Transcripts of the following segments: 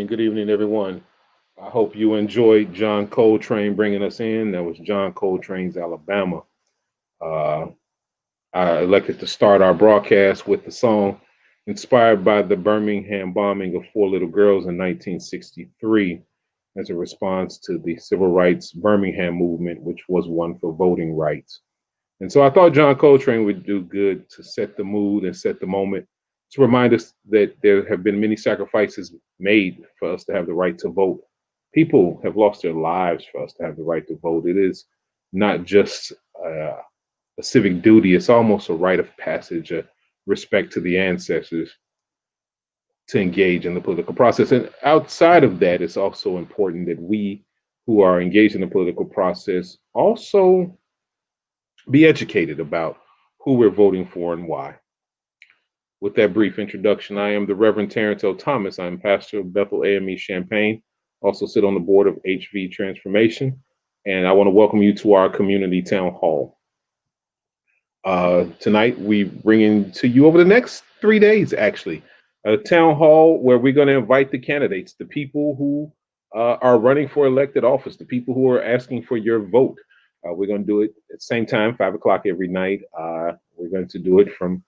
Good evening, everyone. I hope you enjoyed John Coltrane bringing us in. That was John Coltrane's Alabama. Uh, I elected to start our broadcast with the song inspired by the Birmingham bombing of four little girls in 1963 as a response to the civil rights Birmingham movement, which was one for voting rights. And so I thought John Coltrane would do good to set the mood and set the moment to remind us that there have been many sacrifices made for us to have the right to vote. People have lost their lives for us to have the right to vote. It is not just a civic duty, it's almost a rite of passage, a respect to the ancestors to engage in the political process. And outside of that, it's also important that we who are engaged in the political process also be educated about who we're voting for and why. With that brief introduction, I am the Reverend Terrence L. Thomas. I'm pastor of Bethel AME Champaign, also sit on the board of HV Transformation, and I want to welcome you to our community town hall. Tonight, we bring in to you over the next 3 days, actually, a town hall where we're going to invite the candidates, the people who are running for elected office, the people who are asking for your vote. We're going to do it at the same time, 5 o'clock every night. We're going to do it from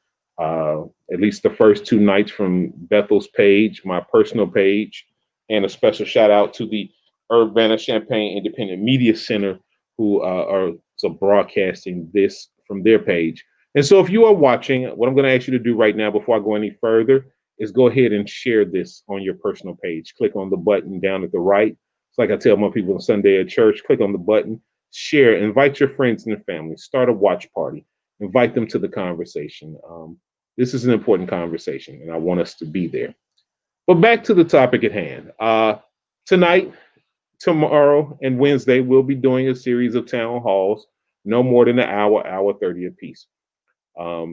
at least the first 2 nights from Bethel's page, my personal page, and a special shout out to the Urbana-Champaign Independent Media Center, who are so broadcasting this from their page. And so if you are watching, what I'm going to ask you to do right now before I go any further is go ahead and share this on your personal page. Click on the button down at the right. It's like I tell my people on Sunday at church, click on the button, share, invite your friends and family, start a watch party, invite them to the conversation. This is an important conversation, and I want us to be there. But back to the topic at hand. Tonight, tomorrow, and Wednesday, we'll be doing a series of town halls, no more than an hour 30 apiece.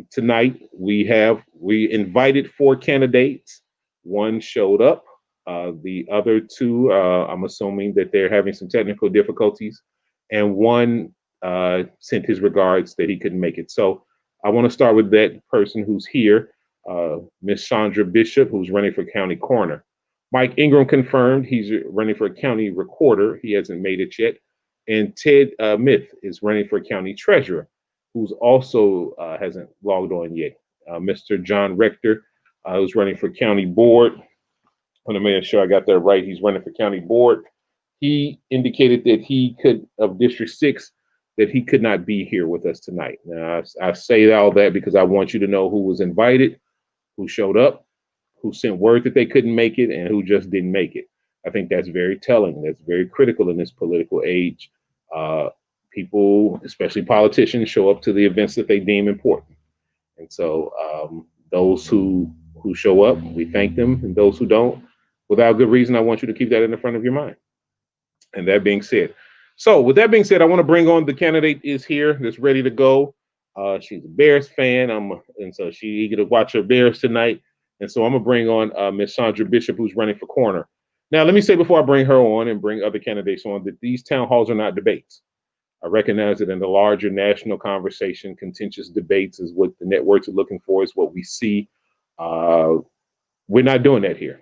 Tonight, we invited 4 candidates. One showed up. The other 2, I'm assuming that they're having some technical difficulties, and one sent his regards that he couldn't make it. So I want to start with that person who's here, Miss Chandra Bishop, who's running for county coroner. Mike Ingram confirmed he's running for county recorder. He hasn't made it yet. And Ted Myth is running for county treasurer, who's also hasn't logged on yet. Mr. John Rector, who's running for county board. I want to make sure I got that right. He's running for county board. He indicated that he could, of District 6, that he could not be here with us tonight. Now, I say all that because I want you to know who was invited, who showed up, who sent word that they couldn't make it, and who just didn't make it. I think that's very telling. That's very critical in this political age. People, especially politicians, show up to the events that they deem important. And so those who show up, we thank them, and those who don't, without good reason, I want you to keep that in the front of your mind. And that being said, with that being said, I want to bring on the candidate is here, that's ready to go. She's a Bears fan, and so she's eager to watch her Bears tonight. And so I'm gonna bring on Miss Chandra Bishop, who's running for coroner. Now, let me say before I bring her on and bring other candidates on that these town halls are not debates. I recognize that in the larger national conversation, contentious debates is what the networks are looking for, is what we see. We're not doing that here.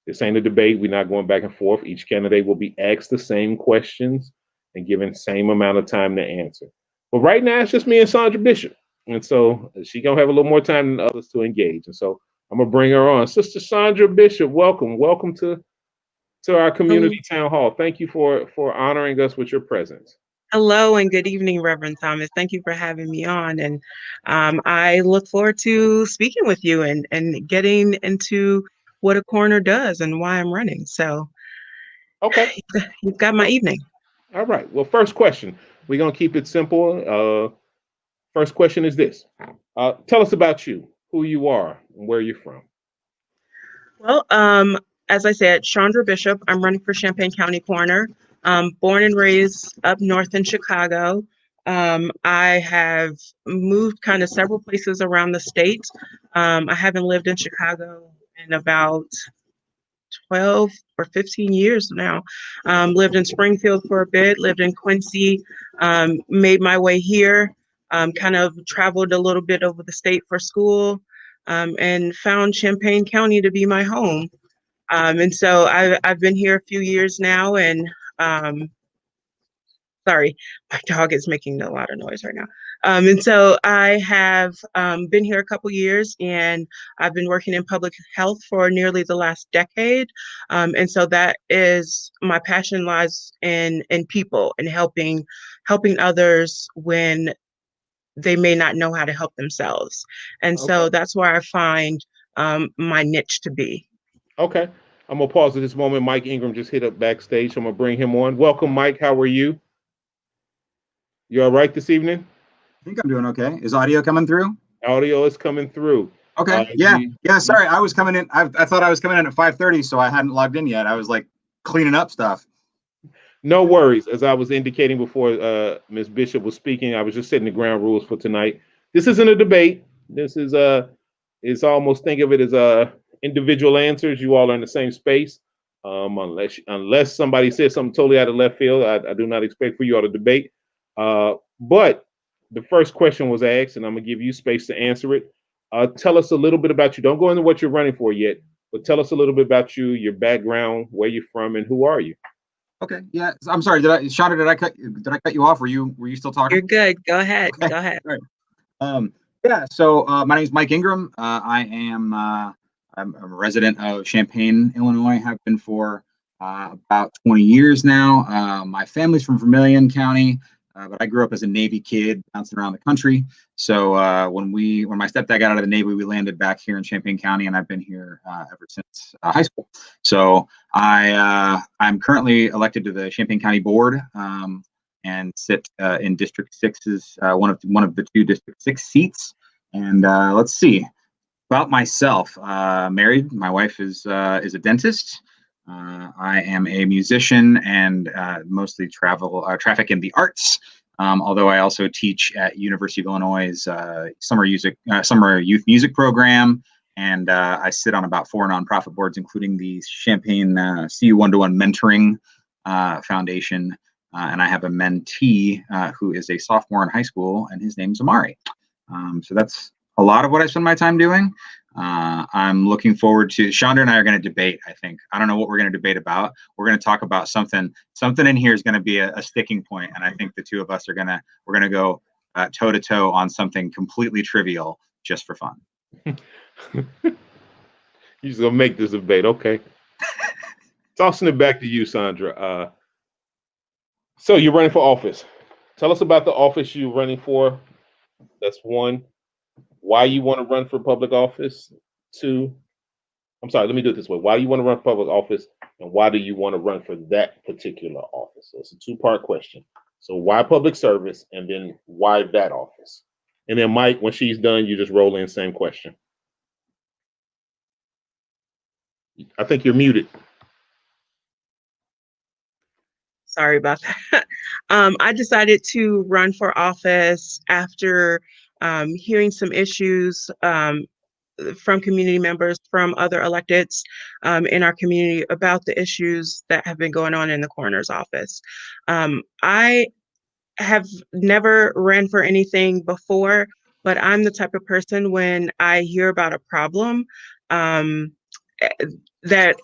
This ain't a debate. We're not going back and forth. Each candidate will be asked the same questions and given the same amount of time to answer. But right now, it's just me and Chandra Bishop. And so she going to have a little more time than others to engage. And so I'm going to bring her on. Sister Chandra Bishop, welcome. Welcome to our community town hall. Thank you for honoring us with your presence. Hello and good evening, Reverend Thomas. Thank you for having me on. And I look forward to speaking with you and getting into what a coroner does and why I'm running. So Okay. you've got my Well, evening. all right. Well, first question. We're gonna keep it simple. First question is this: tell us about you, who you are, and where you're from. Well, as I said, Chandra Bishop, I'm running for Champaign County Coroner. Born and raised up north in Chicago. I have moved kind of several places around the state. I haven't lived in Chicago in about 12 or 15 years now. Lived in Springfield for a bit, lived in Quincy, made my way here, kind of traveled a little bit over the state for school, and found Champaign County to be my home. And so I've been here a few years now, and um, sorry, my dog is making a lot of noise right now. And so I have been here a couple years, and I've been working in public health for nearly the last decade. And so that is my passion lies in people and helping others when they may not know how to help themselves. And Okay. so that's where I find my niche to be. Okay. I'm gonna pause at this moment. Mike Ingram just hit up backstage. So I'm gonna bring him on. Welcome, Mike. How are you? You all right this evening? I think I'm doing okay. Is audio coming through? Audio is coming through. Okay. Yeah. Yeah. Sorry, I was coming in. I thought I was coming in at 5:30, so I hadn't logged in yet. I was like cleaning up stuff. No worries. As I was indicating before Ms. Bishop was speaking, I was just setting the ground rules for tonight. This isn't a debate. This is it's almost think of it as individual answers. You all are in the same space. Unless somebody says something totally out of left field, I do not expect for you all to debate. But the first question was asked, and I'm gonna give you space to answer it. Tell us a little bit about you. Don't go into what you're running for yet, but tell us a little bit about you, your background, where you're from, and who are you? Okay. Yeah. I'm sorry. Chandra, did I cut you off? Were you still talking? You're good. Go ahead. Okay. Go ahead. All right. Yeah. So my name is Mike Ingram. I'm a resident of Champaign, Illinois. Have been for about 20 years now. My family's from Vermilion County, but I grew up as a Navy kid, bouncing around the country. So when my stepdad got out of the Navy, we landed back here in Champaign County, and I've been here ever since high school. So I'm currently elected to the Champaign County Board. And sit in District 6's one of the two District 6 seats. And let's see about myself. Married. My wife is a dentist. I am a musician and mostly traffic in the arts. Although I also teach at University of Illinois' summer youth music program. And I sit on about 4 nonprofit boards, including the Champaign CU One-to-One Mentoring Foundation. And I have a mentee who is a sophomore in high school, and his name's Amari. So that's a lot of what I spend my time doing. I'm looking forward to Chandra and I are going to debate. I think I don't know what we're going to debate about. We're going to talk about something. Something in here is going to be a sticking point, and I think the two of us we're going to go toe to toe on something completely trivial just for fun. You're just gonna make this debate, okay? Tossing it back to you, Sandra. So you're running for office. Tell us about the office you're running for. That's one. Why you want to run for public office. Two. I'm sorry. Let me do it this way. Why do you want to run for public office, and why do you want to run for that particular office? So it's a two-part question. So why public service, and then why that office? And then Mike, when she's done, you just roll in same question. I think you're muted. Sorry about that. I decided to run for office after hearing some issues from community members, from other electeds in our community about the issues that have been going on in the coroner's office. I have never ran for anything before, but I'm the type of person when I hear about a problem um, eh, that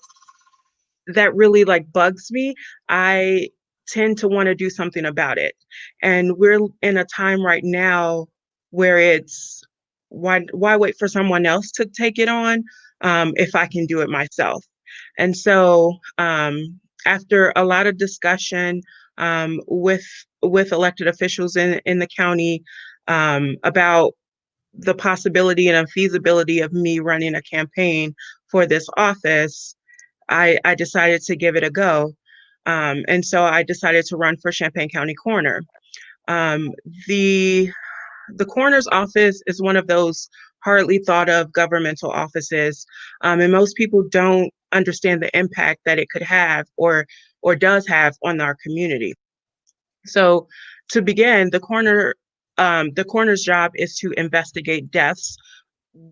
that really like bugs me, I tend to want to do something about it. And we're in a time right now where it's why wait for someone else to take it on if I can do it myself? And so after a lot of discussion with with elected officials in the county about the possibility and feasibility of me running a campaign for this office, I decided to give it a go. And so I decided to run for Champaign County Coroner. Um, the the coroner's office is one of those hardly thought of governmental offices, and most people don't understand the impact that it could have or does have on our community. So, to begin, the coroner's job is to investigate deaths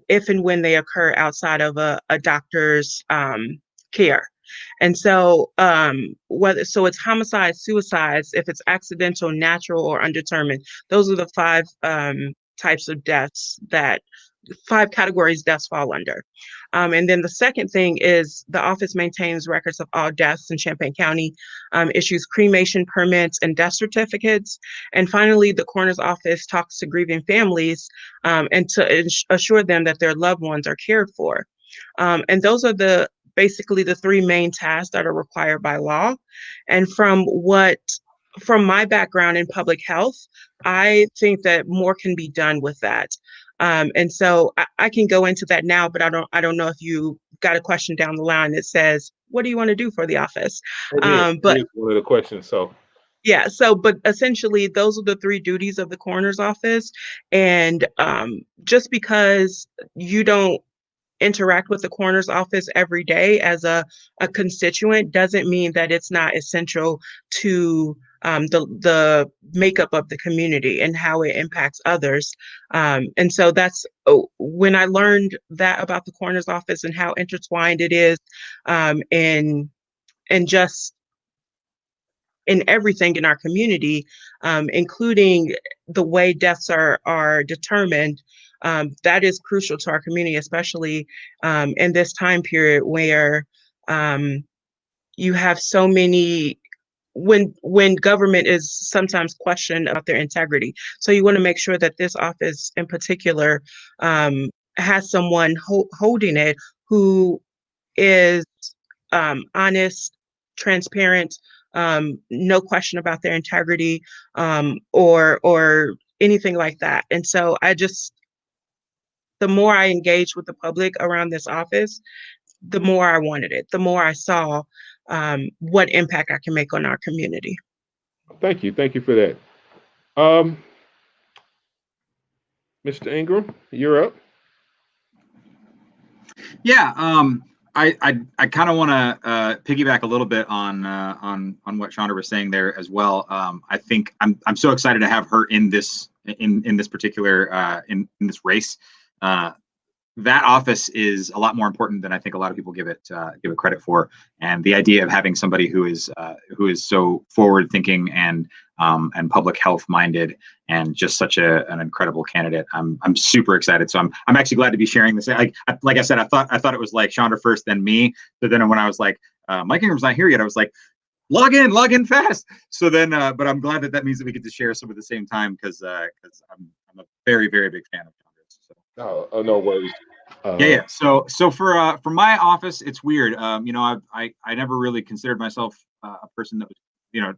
if and when they occur outside of a doctor's care. And so, it's homicides, suicides, if it's accidental, natural, or undetermined. Those are the types of deaths that 5 categories deaths fall under. And then the second thing is the office maintains records of all deaths in Champaign County, issues cremation permits and death certificates. And finally, the coroner's office talks to grieving families and to assure them that their loved ones are cared for. And those are basically the 3 main tasks that are required by law. And from my background in public health, I think that more can be done with that. And so I can go into that now, but I don't know if you got a question down the line that says, what do you want to do for the office? But one of the questions. So yeah, but essentially those are the 3 duties of the coroner's office. And just because you don't interact with the coroner's office every day as a constituent doesn't mean that it's not essential to the makeup of the community and how it impacts others. And so that's when I learned that about the coroner's office and how intertwined it is in just in everything in our community, including the way deaths are determined. That is crucial to our community, especially in this time period where you have so many, when government is sometimes questioned about their integrity. So you want to make sure that this office in particular has someone holding it who is honest, transparent, no question about their integrity, or anything like that. And so the more I engaged with the public around this office, the more I wanted it, the more I saw what impact I can make on our community. thank you for that. Um, Mr. Ingram, you're up. Yeah, I kind of want to piggyback a little bit on what Chandra was saying there as well. I think I'm so excited to have her in this particular in this race. That office is a lot more important than I think a lot of people give it credit for. And the idea of having somebody who is so forward thinking and public health minded and just such an incredible candidate, I'm super excited. So I'm actually glad to be sharing this. Like I said, I thought it was like Chandra first, then me. So then when I was like, Mike Ingram's not here yet, I was like, log in fast. So then, but I'm glad that means that we get to share some at the same time because I'm a very, very big fan of Chandra's. So. Oh, no worries. Yeah. So for my office, it's weird. I never really considered myself a person that was,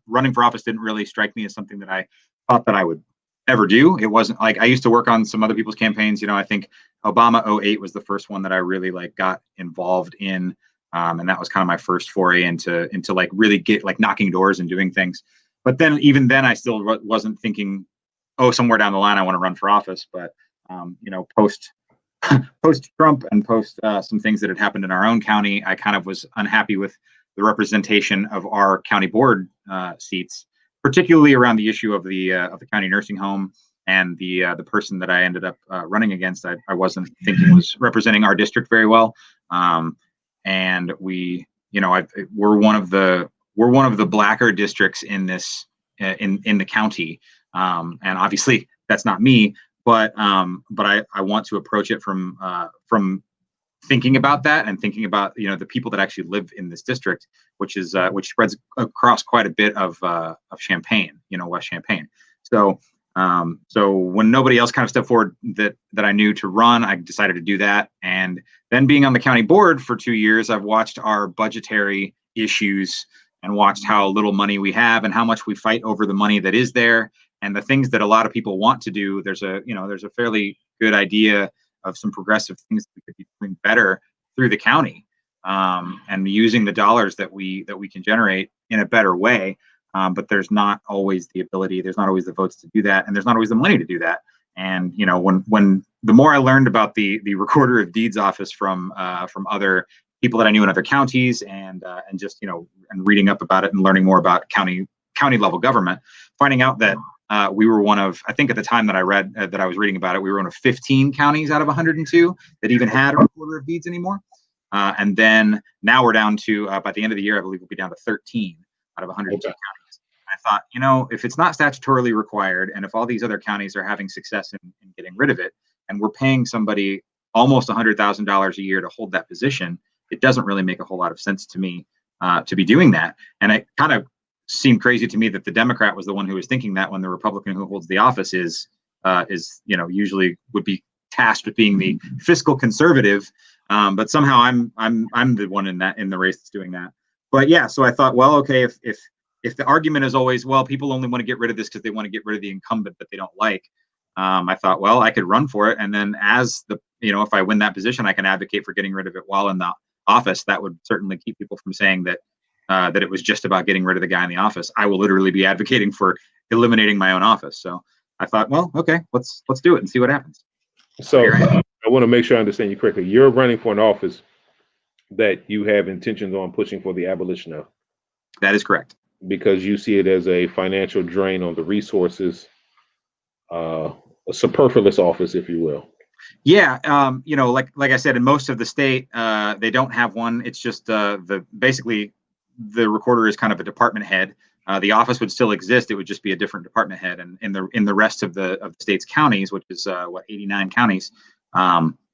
running for office didn't really strike me as something that I thought that I would ever do. It wasn't like I used to work on some other people's campaigns. I think Obama 08 was the first one that I really got involved in. And that was kind of my first foray into like really get like knocking doors and doing things. But then even then I still wasn't thinking, oh, somewhere down the line I want to run for office. But post Trump and post some things that had happened in our own county, I kind of was unhappy with the representation of our county board seats, particularly around the issue of the county nursing home and the person that I ended up running against. I wasn't thinking was representing our district very well, and we're one of the blacker districts in this in the county, and obviously that's not me. But I want to approach it from thinking about that and thinking about the people that actually live in this district, which spreads across quite a bit of Champaign, West Champaign. So when nobody else kind of stepped forward that I knew to run, I decided to do that. And then being on the county board for 2 years, I've watched our budgetary issues and watched how little money we have and how much we fight over the money that is there and the things that a lot of people want to do. There's a fairly good idea of some progressive things that we could be doing better through the county, and using the dollars that we can generate in a better way. But there's not always the ability, there's not always the votes to do that, and there's not always the money to do that. And when the more I learned about the recorder of deeds office from other people that I knew in other counties, and just and reading up about it and learning more about county level government, finding out that we were one of, I think at the time that I read that I was reading about it, we were one of 15 counties out of 102 that even had a recorder of deeds anymore. And then now we're down to, by the end of the year, I believe we'll be down to 13 out of 102 counties. I thought, if it's not statutorily required, and if all these other counties are having success in getting rid of it, and we're paying somebody almost $100,000 a year to hold that position, it doesn't really make a whole lot of sense to me to be doing that. And it kind of seemed crazy to me that the Democrat was the one who was thinking that, when the Republican who holds the office is usually would be tasked with being the fiscal conservative. But somehow I'm the one in the race that's doing that. But yeah, so I thought, well, okay, if the argument is always, well, people only want to get rid of this because they want to get rid of the incumbent that they don't like, I thought, well, I could run for it, and then as if I win that position, I can advocate for getting rid of it while in the office. That would certainly keep people from saying that it was just about getting rid of the guy in the office. I will literally be advocating for eliminating my own office. So I thought, well, okay, let's do it and see what happens. So I want to make sure I understand you correctly. You're running for an office that you have intentions on pushing for the abolition of. That is correct. Because you see it as a financial drain on the resources, a superfluous office, if you will. Yeah, like I said, in most of the state, they don't have one. It's just basically the recorder is kind of a department head. The office would still exist; it would just be a different department head. And in the rest of the state's counties, which is 89 counties,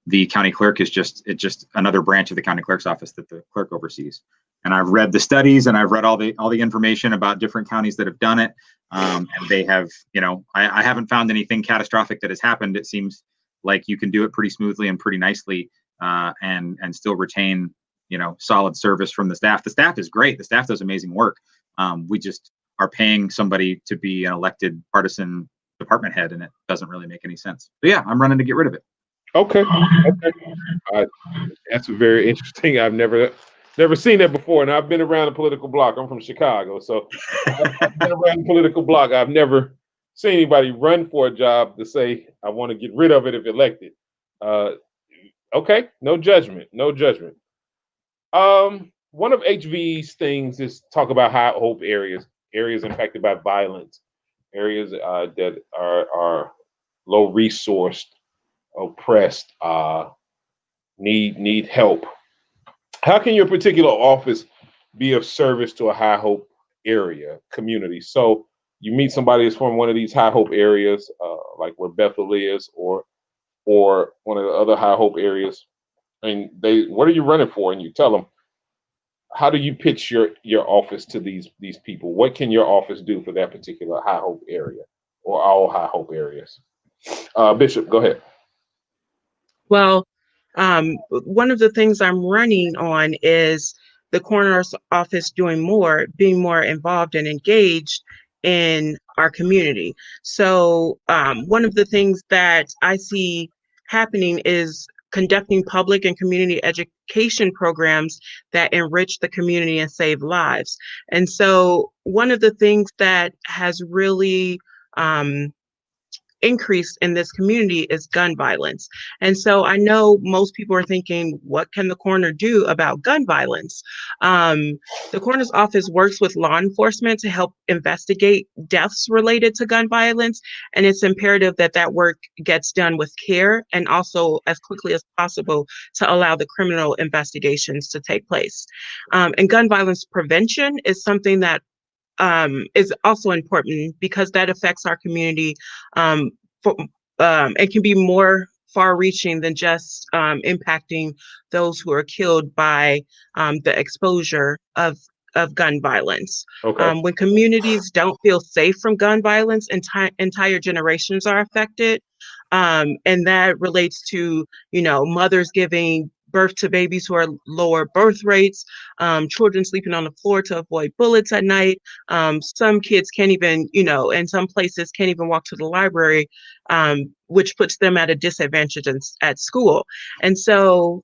the county clerk is just another branch of the county clerk's office that the clerk oversees. And I've read the studies, and I've read all the information about different counties that have done it, and they have, I haven't found anything catastrophic that has happened. It seems like you can do it pretty smoothly and pretty nicely, and still retain, solid service from the staff. The staff is great. The staff does amazing work. We just are paying somebody to be an elected partisan department head, and it doesn't really make any sense. But yeah, I'm running to get rid of it. Okay. That's very interesting. I've never seen that before, and I've been around the political block. I'm from Chicago, so I've been around the political block. I've never seen anybody run for a job to say, I want to get rid of it if elected. Okay, no judgment. One of HV's things is talk about high hope areas impacted by violence, areas that are low resourced, oppressed, need help. How can your particular office be of service to a high hope area community? So you meet somebody that's from one of these high hope areas, like where Bethel is, or one of the other high hope areas, and what are you running for? And you tell them, how do you pitch your office to these people? What can your office do for that particular high hope area, or all high hope areas? Bishop, go ahead. Well, one of the things I'm running on is the coroner's office being more involved and engaged in our community. So one of the things that I see happening is conducting public and community education programs that enrich the community and save lives. And so one of the things that has really increased in this community is gun violence. And so I know most people are thinking, what can the coroner do about gun violence? The coroner's office works with law enforcement to help investigate deaths related to gun violence. And it's imperative that work gets done with care and also as quickly as possible to allow the criminal investigations to take place. And gun violence prevention is something that is also important because that affects our community and can be more far-reaching than just impacting those who are killed by the exposure of gun violence. Okay. When communities don't feel safe from gun violence, entire generations are affected. And that relates to, mothers giving birth to babies who are lower birth rates, children sleeping on the floor to avoid bullets at night. Some kids can't even, in some places can't even walk to the library, which puts them at a disadvantage at school. And so,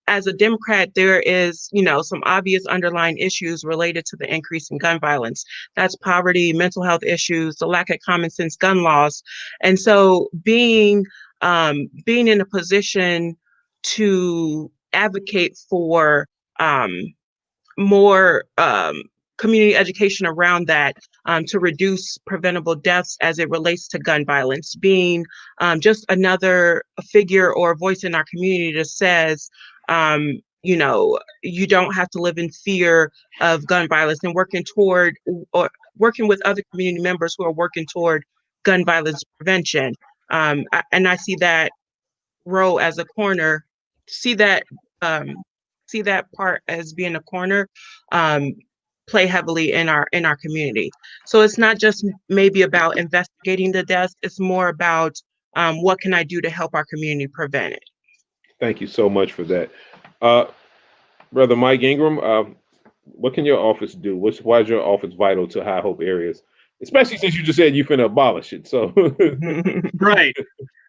as a Democrat, there is, some obvious underlying issues related to the increase in gun violence. That's poverty, mental health issues, the lack of common sense gun laws. And so being in a position to advocate for more community education around that, to reduce preventable deaths as it relates to gun violence, being just another figure or voice in our community that says, you don't have to live in fear of gun violence, and working with other community members who are working toward gun violence prevention. And I see that role as a coroner, see that um, see that part as being a coroner, play heavily in our community. So it's not just maybe about investigating the deaths; it's more about what can I do to help our community prevent it. Thank you so much for that. Uh, Brother Mike Ingram, what can your office do? Why is your office vital to High Hope areas? Especially since you just said you're finna abolish it. So Right.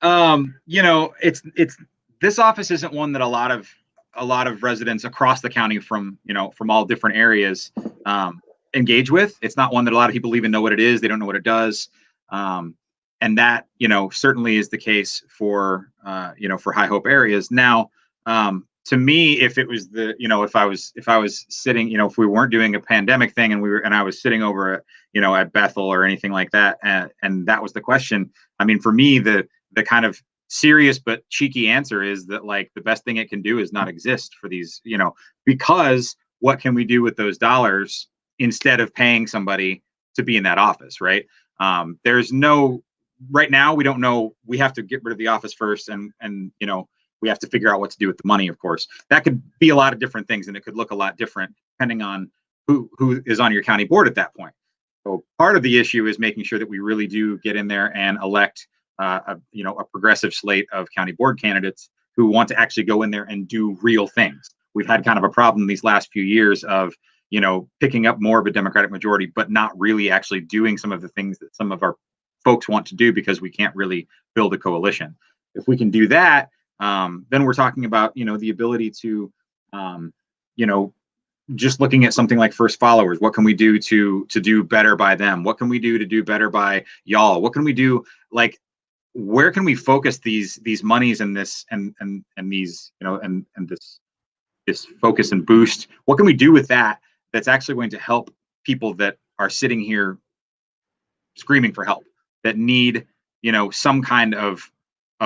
It's this office isn't one that a lot of residents across the county from all different areas engage with. It's not one that a lot of people even know what it is. They don't know what it does. And that, certainly is the case for High Hope areas. Now, to me, if it was if I was sitting, if we weren't doing a pandemic thing and I was sitting over at Bethel or anything like that, and that was the question. I mean, for me, the kind of serious but cheeky answer is that, like, the best thing it can do is not exist for these, because what can we do with those dollars instead of paying somebody to be in that office, right? Right now, we don't know. We have to get rid of the office first, and we have to figure out what to do with the money, of course. That could be a lot of different ththings, and it could look a lot different depending on who is on your county board at that point. So part of the issue is making sure that we really do get in there and elect a progressive slate of county board candidates who want to actually go in there and do real things. We've had kind of a problem these last few years of picking up more of a Democratic majority, but not really actually doing some of the things that some of our folks want to do because we can't really build a coalition. If we can do that, then we're talking about the ability to just looking at something like first followers. What can we do to do better by them? What can we do to do better by y'all? What can we do? Like, where can we focus these monies and this and these and this focus and boost? What can we do with that that's actually going to help people that are sitting here screaming for help, that need some kind of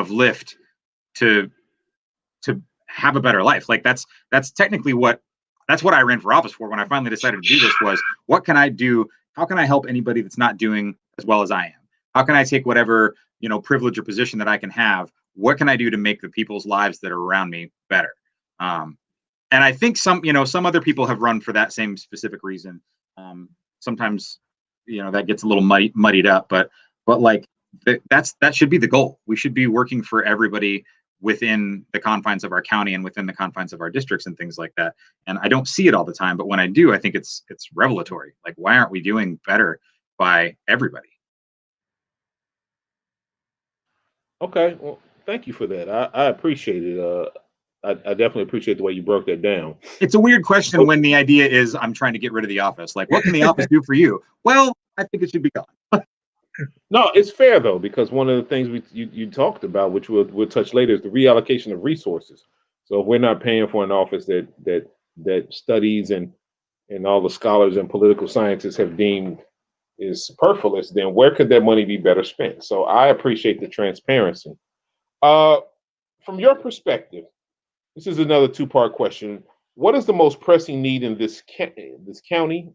lift to have a better life? Like, that's technically that's what I ran for office for when I finally decided to do this, was what can I do? How can I help anybody that's not doing as well as I am? How can I take whatever privilege or position that I can have? What can I do to make the people's lives that are around me better? And I think some other people have run for that same specific reason. Sometimes that gets a little muddied up, but like that should be the goal. We should be working for everybody within the confines of our county and within the confines of our districts and things like that. And I don't see it all the time, but when I do, I think it's revelatory. Like, why aren't we doing better by everybody? okay, well, thank you for that. I appreciate it. I definitely appreciate the way you broke that down. It's a weird question when the idea is I'm trying to get rid of the office. Like, what can the office do for you? Well, I think it should be gone. No, it's fair though, because one of the things you talked about, which we'll touch later, is the reallocation of resources. So if we're not paying for an office that studies and all the scholars and political scientists have deemed is superfluous, then where could that money be better spent? So I appreciate the transparency. From your perspective, this is another two-part question. What is the most pressing need in this county,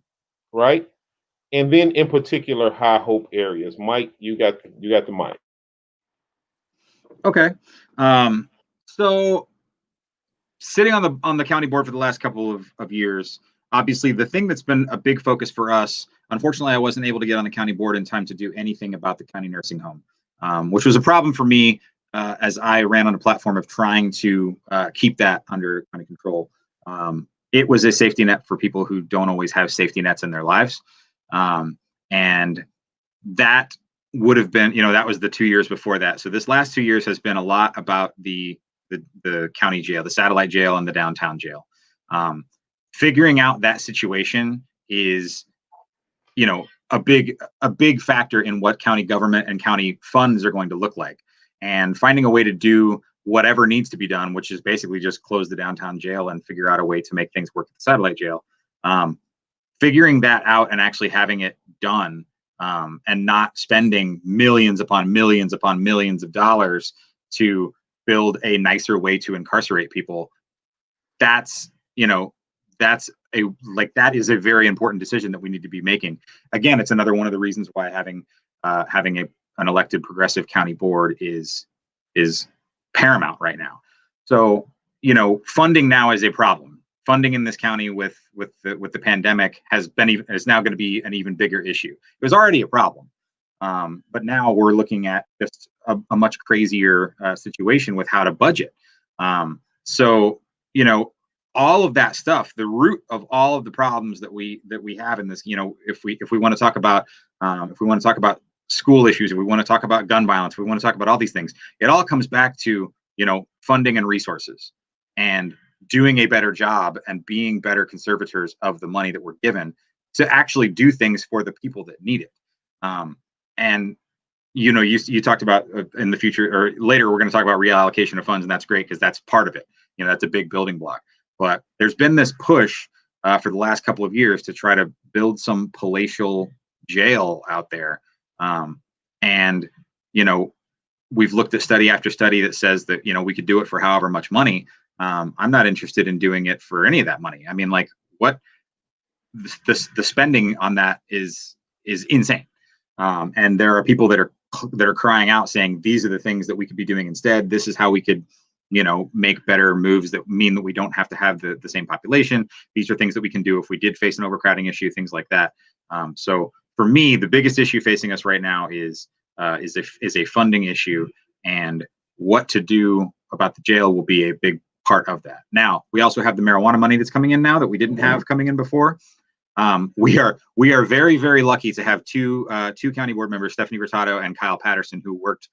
right? And then in particular, High Hope areas. Mike, you got the mic. Okay. So sitting on the county board for the last couple of years, obviously the thing that's been a big focus for us, unfortunately, I wasn't able to get on the county board in time to do anything about the county nursing home, which was a problem for me as I ran on a platform of trying to keep that under kind of control. It was a safety net for people who don't always have safety nets in their lives. And that would have been, that was the 2 years before that. So this last 2 years has been a lot about the county jail, the satellite jail, and the downtown jail. Figuring out that situation is, a big factor in what county government and county funds are going to look like, and finding a way to do whatever needs to be done, which is basically just close the downtown jail and figure out a way to make things work at the satellite jail. Figuring that out and actually having it done, and not spending millions upon millions upon millions of dollars to build a nicer way to incarcerate people. That is a very important decision that we need to be making. Again, it's another one of the reasons why having an elected progressive county board is paramount right now. So, funding now is a problem. Funding in this county with the pandemic is now going to be an even bigger issue. It was already a problem, but now we're looking at just a much crazier situation with how to budget. So, all of that stuff, the root of all of the problems that we have in this, if we want to talk about school issues, if we want to talk about gun violence, if we want to talk about all these things, it all comes back to, funding and resources, and doing a better job and being better conservators of the money that we're given to actually do things for the people that need it. And you talked about in the future, or later, we're going to talk about reallocation of funds, and that's great because that's part of it. That's a big building block. But there's been this push for the last couple of years to try to build some palatial jail out there. And we've looked at study after study that says that, we could do it for however much money. I'm not interested in doing it for any of that money. I mean, what the spending on that is insane. And there are people that are crying out saying, these are the things that we could be doing instead. This is how we could, make better moves that mean that we don't have to have the same population. These are things that we can do if we did face an overcrowding issue, things like that. So for me, the biggest issue facing us right now is a funding issue, and what to do about the jail will be a big part of that. Now, we also have the marijuana money that's coming in now that we didn't have coming in before. We are very, very lucky to have two county board members, Stephanie Gratato and Kyle Patterson, who worked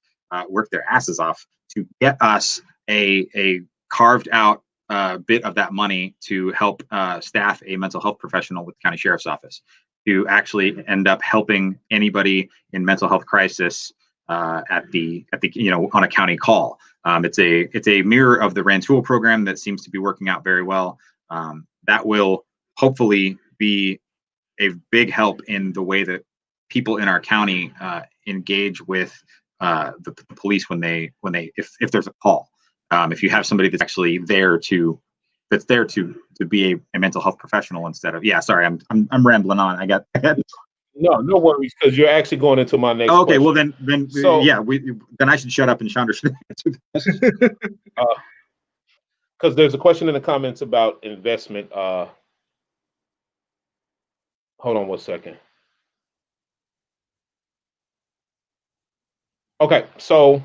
their asses off to get us a carved out bit of that money to help staff a mental health professional with the county sheriff's office, to actually end up helping anybody in mental health crisis at the on a county call. It's a mirror of the Rantoul program that seems to be working out very well. That will hopefully be a big help in the way that people in our county engage with the police if there's a call. If you have somebody that's actually there to be a mental health professional instead of, sorry, I'm rambling on. I got no worries, because you're actually going into my next okay question. Well then I should shut up and Chandra should answer the question. Because there's a question in the comments about investment. Hold on 1 second. Okay, so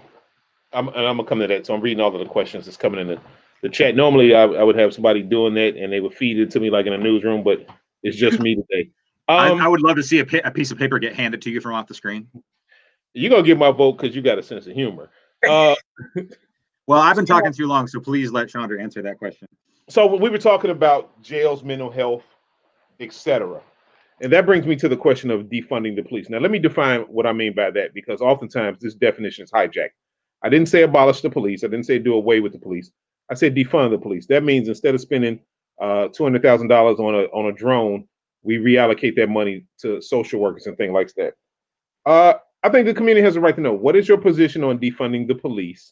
I'm gonna come to that. So I'm reading all of the questions that's coming in the chat. Normally I would have somebody doing that and they would feed it to me like in a newsroom, but it's just me today. I would love to see a piece of paper get handed to you from off the screen. You're gonna get my vote because you got a sense of humor. Well, I've been talking too long, so please let Chandra answer that question. So we were talking about jails, mental health, etc. And that brings me to the question of defunding the police. Now, let me define what I mean by that, because oftentimes this definition is hijacked. I didn't say abolish the police. I didn't say do away with the police. I said defund the police. That means instead of spending $200,000 on a drone, we reallocate that money to social workers and things like that. I think the community has a right to know, what is your position on defunding the police?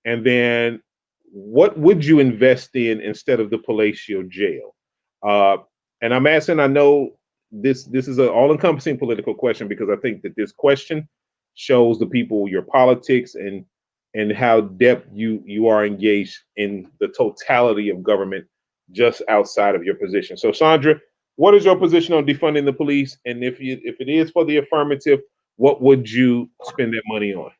And then what would you invest in instead of the palatial jail? And I'm asking, I know this is an all-encompassing political question, because I think that this question shows the people your politics and how depth you are engaged in the totality of government just outside of your position. So Chandra, what is your position on defunding the police? And if it is for the affirmative, what would you spend that money on?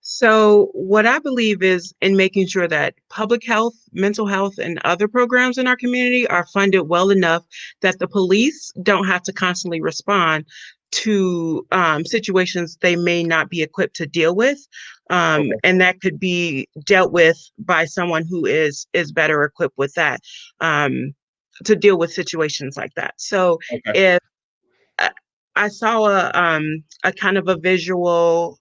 So what I believe is in making sure that public health, mental health, and other programs in our community are funded well enough that the police don't have to constantly respond to situations they may not be equipped to deal with, Okay. and that could be dealt with by someone who is better equipped with that, to deal with situations like that. So Okay. if I I saw a kind of a visual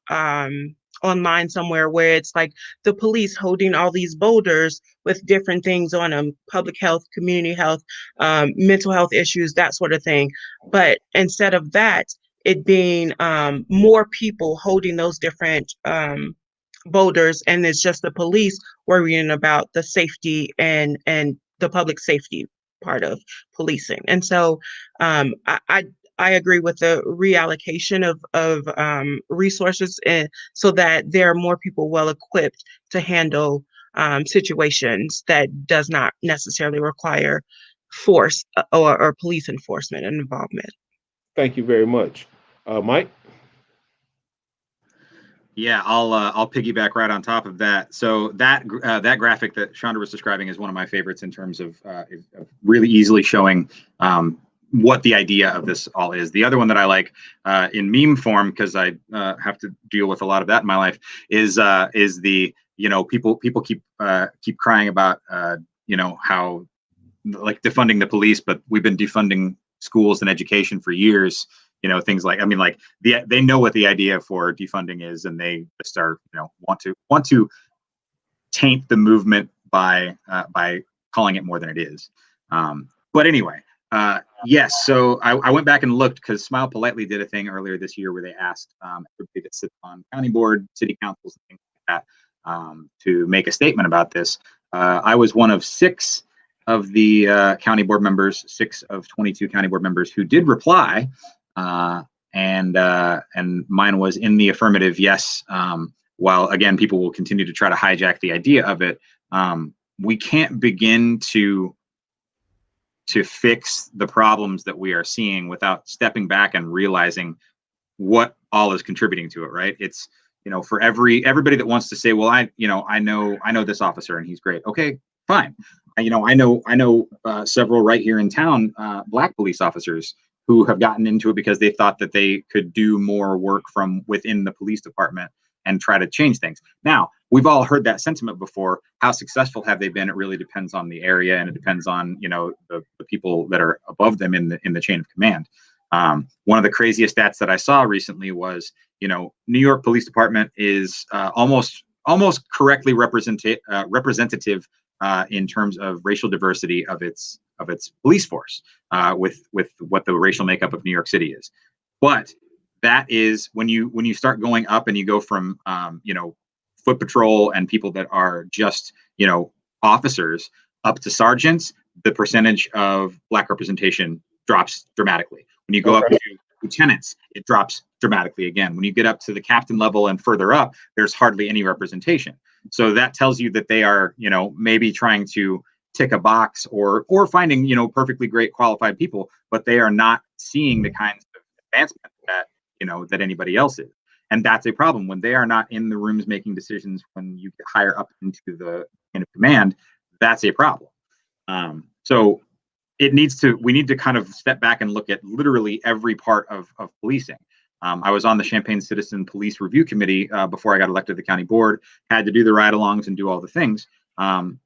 online somewhere where it's like the police holding all these boulders with different things on them, public health, community health, mental health issues, that sort of thing. But instead of that, it being more people holding those different boulders, and it's just the police worrying about the safety and the public safety part of policing. And so I agree with the reallocation of resources, and so that there are more people well equipped to handle situations that does not necessarily require force or police enforcement and involvement. Thank you very much. Mike? Yeah, I'll piggyback right on top of that. So that graphic that Chandra was describing is one of my favorites in terms of really easily showing what the idea of this all is. The other one that I like in meme form, because I have to deal with a lot of that in my life, is the people keep crying about how like defunding the police, but we've been defunding schools and education for years. Things like, I mean, like they know what the idea for defunding is, and they just are want to taint the movement by calling it more than it is. But anyway, yes. So I went back and looked, because Smile Politely did a thing earlier this year where they asked everybody that sits on county board, city councils, and things like that to make a statement about this. I was one of 6 of the county board members, 6 of 22 county board members who did reply. And mine was in the affirmative, yes. While again, people will continue to try to hijack the idea of it, we can't begin to fix the problems that we are seeing without stepping back and realizing what all is contributing to it. Right? It's for everybody that wants to say, well, I know this officer and he's great. Okay, fine. I know several right here in town, Black police officers who have gotten into it because they thought that they could do more work from within the police department and try to change things. Now, we've all heard that sentiment before. How successful have they been? It really depends on the area, and it depends on the people that are above them in the chain of command. One of the craziest stats that I saw recently was, New York Police Department is almost correctly representative in terms of racial diversity of its police force, with what the racial makeup of New York City is. But that is when you start going up and you go from foot patrol and people that are just officers up to sergeants, the percentage of Black representation drops dramatically. When you go up to lieutenants, it drops dramatically again. When you get up to the captain level and further up, there's hardly any representation. So that tells you that they are maybe trying to tick a box or finding perfectly great qualified people, but they are not seeing the kinds of advancement that that anybody else is. And that's a problem when they are not in the rooms making decisions. When you get higher up into the chain of command, that's a problem. So we need to kind of step back and look at literally every part of policing. I was on the Champaign Citizen Police Review Committee before I got elected to the county board, had to do the ride-alongs and do all the things.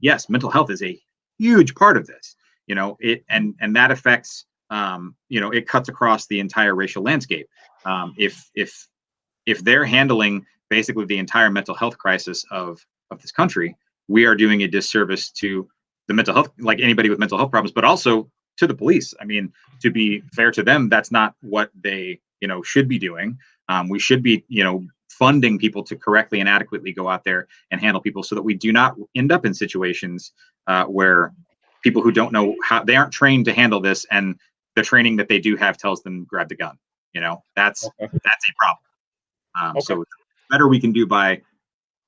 Yes, mental health is a huge part of this, and that affects, it cuts across the entire racial landscape. If they're handling basically the entire mental health crisis of this country, we are doing a disservice to the mental health, like anybody with mental health problems, but also to the police. I mean, to be fair to them, that's not what they, should be doing. We should be, funding people to correctly and adequately go out there and handle people, so that we do not end up in situations where people who don't know how, they aren't trained to handle this, and the training that they do have tells them grab the gun. That's a problem. So the better we can do by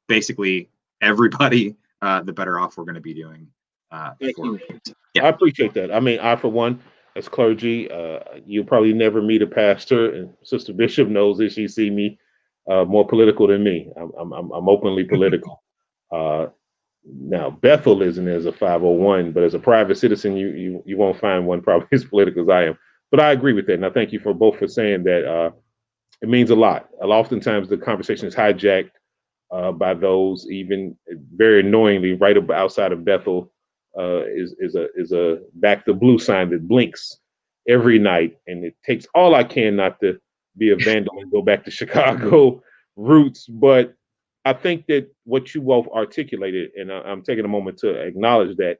basically everybody, the better off we're going to be doing. Thank you. Yeah. I appreciate that. I mean, I, for one, as clergy, you'll probably never meet a pastor, and Sister Bishop knows this. She see me more political than me. I'm openly political. Now Bethel isn't as a 501, but as a private citizen, you won't find one probably as political as I am. But I agree with that, and I thank you for both for saying that. It means a lot. Oftentimes the conversation is hijacked by those, even very annoyingly, right outside of Bethel is a back the blue sign that blinks every night, and it takes all I can not to be a vandal and go back to Chicago roots. But I think that what you both articulated, and I'm taking a moment to acknowledge that,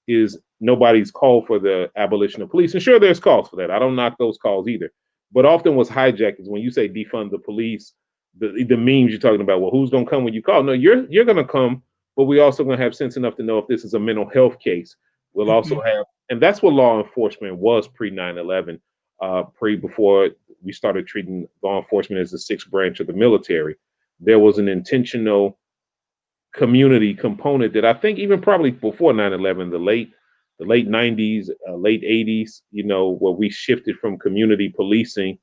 is nobody's called for the abolition of police. And sure, there's calls for that. I don't knock those calls either. But often what's hijacked is when you say defund the police, the memes you're talking about, well, who's going to come when you call? No, you're going to come, but we also going to have sense enough to know if this is a mental health case. We'll also have, and that's what law enforcement was pre 9/11, before we started treating law enforcement as the sixth branch of the military. There was an intentional community component that I think even probably before 9/11, the late 90s, late 80s, where we shifted from community policing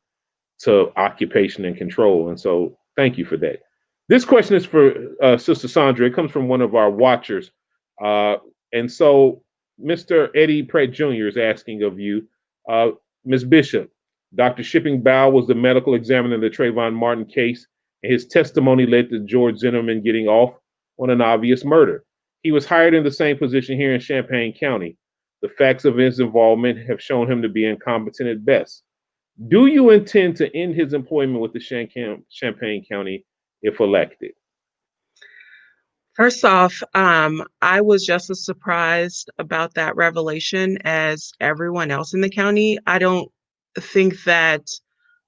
to occupation and control. And so thank you for that. This question is for Sister Chandra. It comes from one of our watchers. And so Mr. Eddie Pratt Jr. is asking of you, Ms. Bishop, Dr. Shipping Bow was the medical examiner in the Trayvon Martin case, and his testimony led to George Zimmerman getting off on an obvious murder. He was hired in the same position here in Champaign County. The facts of his involvement have shown him to be incompetent at best. Do you intend to end his employment with the Champaign County if elected? First off, I was just as surprised about that revelation as everyone else in the county. I don't think that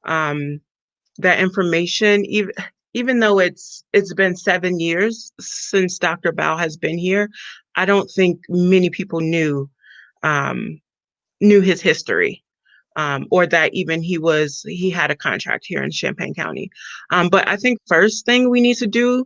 that information, even though it's been 7 years since Dr. Bao has been here, I don't think many people knew his history. Or that even he had a contract here in Champaign County. But I think first thing we need to do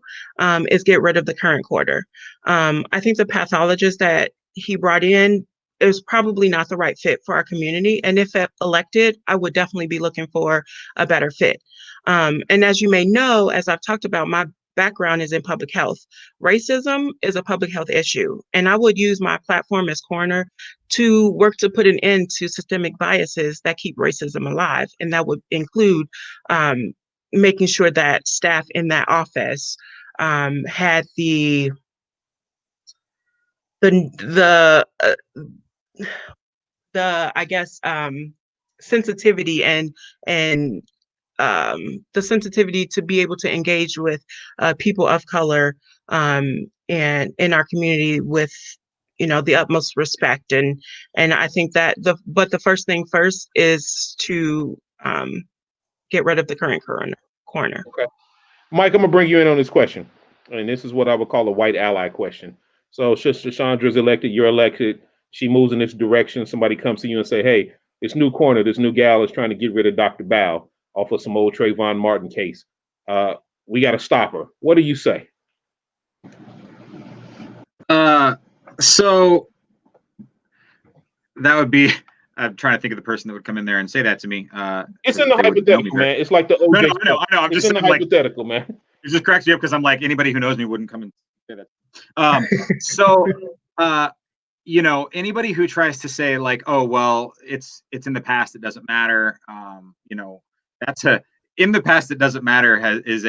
is get rid of the current quarter. I think the pathologist that he brought in is probably not the right fit for our community. And if elected, I would definitely be looking for a better fit. And as you may know, as I've talked about, my background is in public health. Racism is a public health issue, and I would use my platform as coroner to work to put an end to systemic biases that keep racism alive. And that would include making sure that staff in that office had the I guess sensitivity and the sensitivity to be able to engage with people of color and in our community with the utmost respect. And I think that the first thing first is to get rid of the current coroner. Okay. Mike, I'm going to bring you in on this question. And this is what I would call a white ally question. So Sister Chandra's elected, you're elected. She moves in this direction. Somebody comes to you and say, hey, this new coroner, this new gal is trying to get rid of Dr. Bao off of some old Trayvon Martin case. We got to stop her. What do you say? So that would be, I'm trying to think of the person that would come in there and say that to me. It's in the hypothetical, man. It's like the OJ. I know. I'm it's just in the hypothetical, man. It just cracks me up because I'm like, anybody who knows me wouldn't come and say that. So, anybody who tries to say like, oh, well, it's in the past, it doesn't matter. That's in the past, it doesn't matter is